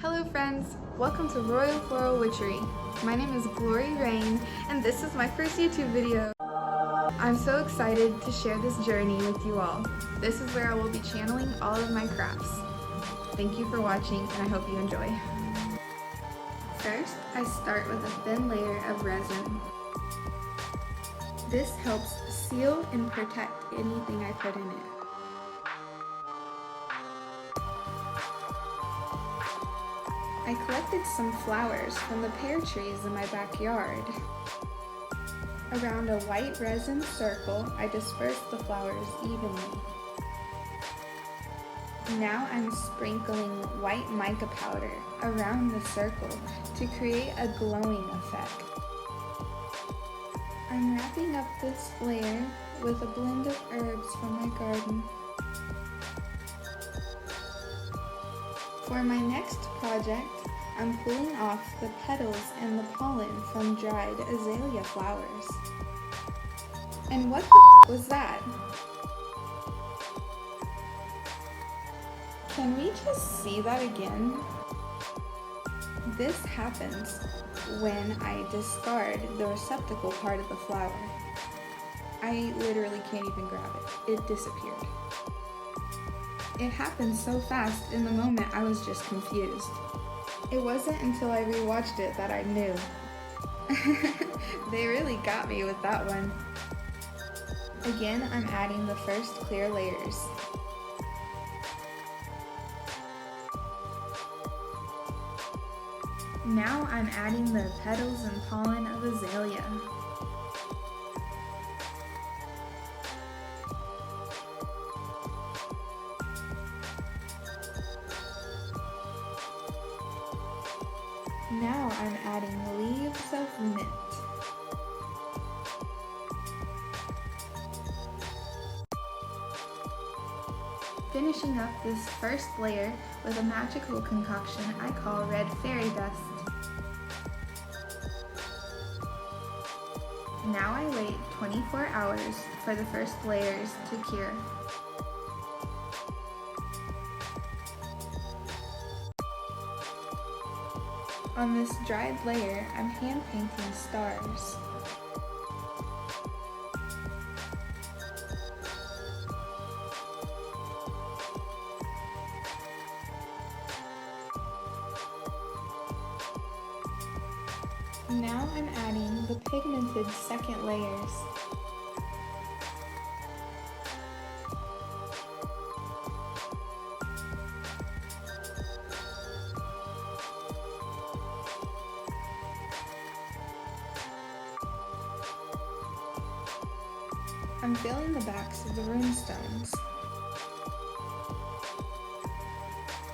Hello friends, welcome to Royal Floral Witchery. My name is Glory Rain and this is my first YouTube video. I'm so excited to share this journey with you all. This is where I will be channeling all of my crafts. Thank you for watching and I hope you enjoy. First, I start with a thin layer of resin. This helps seal and protect anything I put in it. I collected some flowers from the pear trees in my backyard. Around a white resin circle, I dispersed the flowers evenly. Now I'm sprinkling white mica powder around the circle to create a glowing effect. I'm wrapping up this layer with a blend of herbs from my garden. For my next project, I'm pulling off the petals and the pollen from dried azalea flowers. And what the was that? Can we just see that again? This happens when I discard the receptacle part of the flower. I literally can't even grab it. It disappeared. It happened so fast in the moment I was just confused. It wasn't until I rewatched it that I knew. They really got me with that one. Again, I'm adding the first clear layers. Now I'm adding the petals and pollen of azalea. Now I'm adding leaves of mint. Finishing up this first layer with a magical concoction I call red fairy dust. Now I wait 24 hours for the first layers to cure. On this dried layer, I'm hand painting stars. Now I'm adding the pigmented second layers. I'm filling the backs of the rune stones.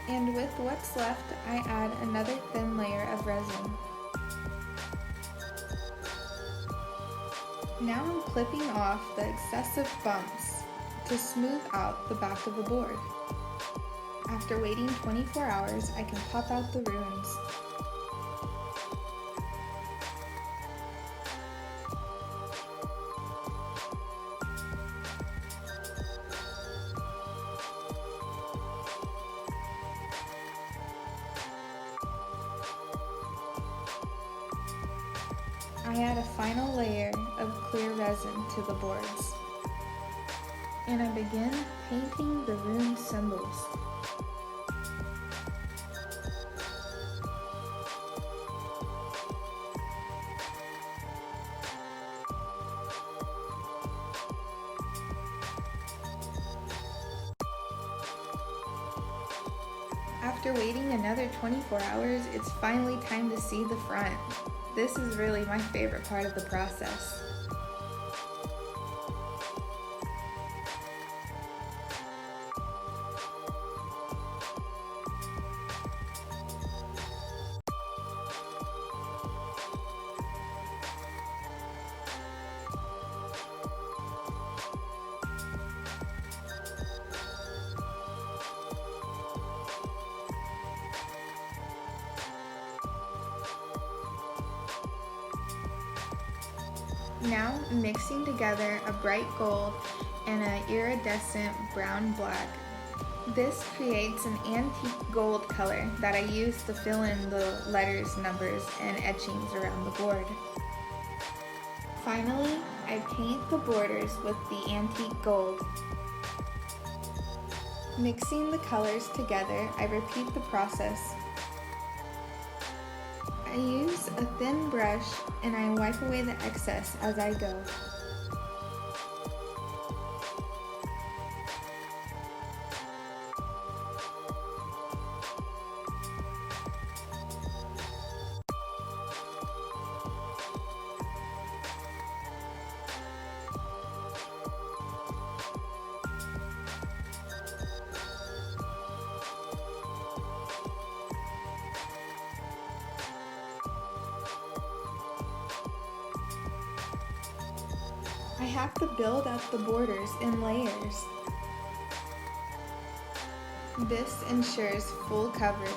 And with what's left, I add another thin layer of resin. Now I'm clipping off the excessive bumps to smooth out the back of the board. After waiting 24 hours, I can pop out the runes. I add a final layer of clear resin to the boards, and I begin painting the rune symbols. After waiting another 24 hours, it's finally time to see the front. This is really my favorite part of the process. Now mixing together a bright gold and an iridescent brown-black This creates an antique gold color that I use to fill in the letters, numbers, and etchings around the board. Finally, I paint the borders with the antique gold. Mixing the colors together, I repeat the process. I use a thin brush and I wipe away the excess as I go. I have to build up the borders in layers. This ensures full coverage.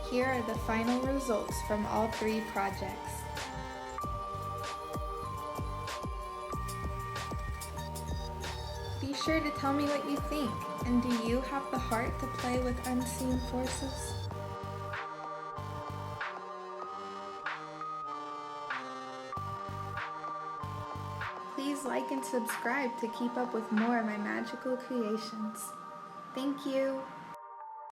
Here are the final results from all 3 projects. Be sure to tell me what you think, and do you have the heart to play with unseen forces? Please like and subscribe to keep up with more of my magical creations. Thank you!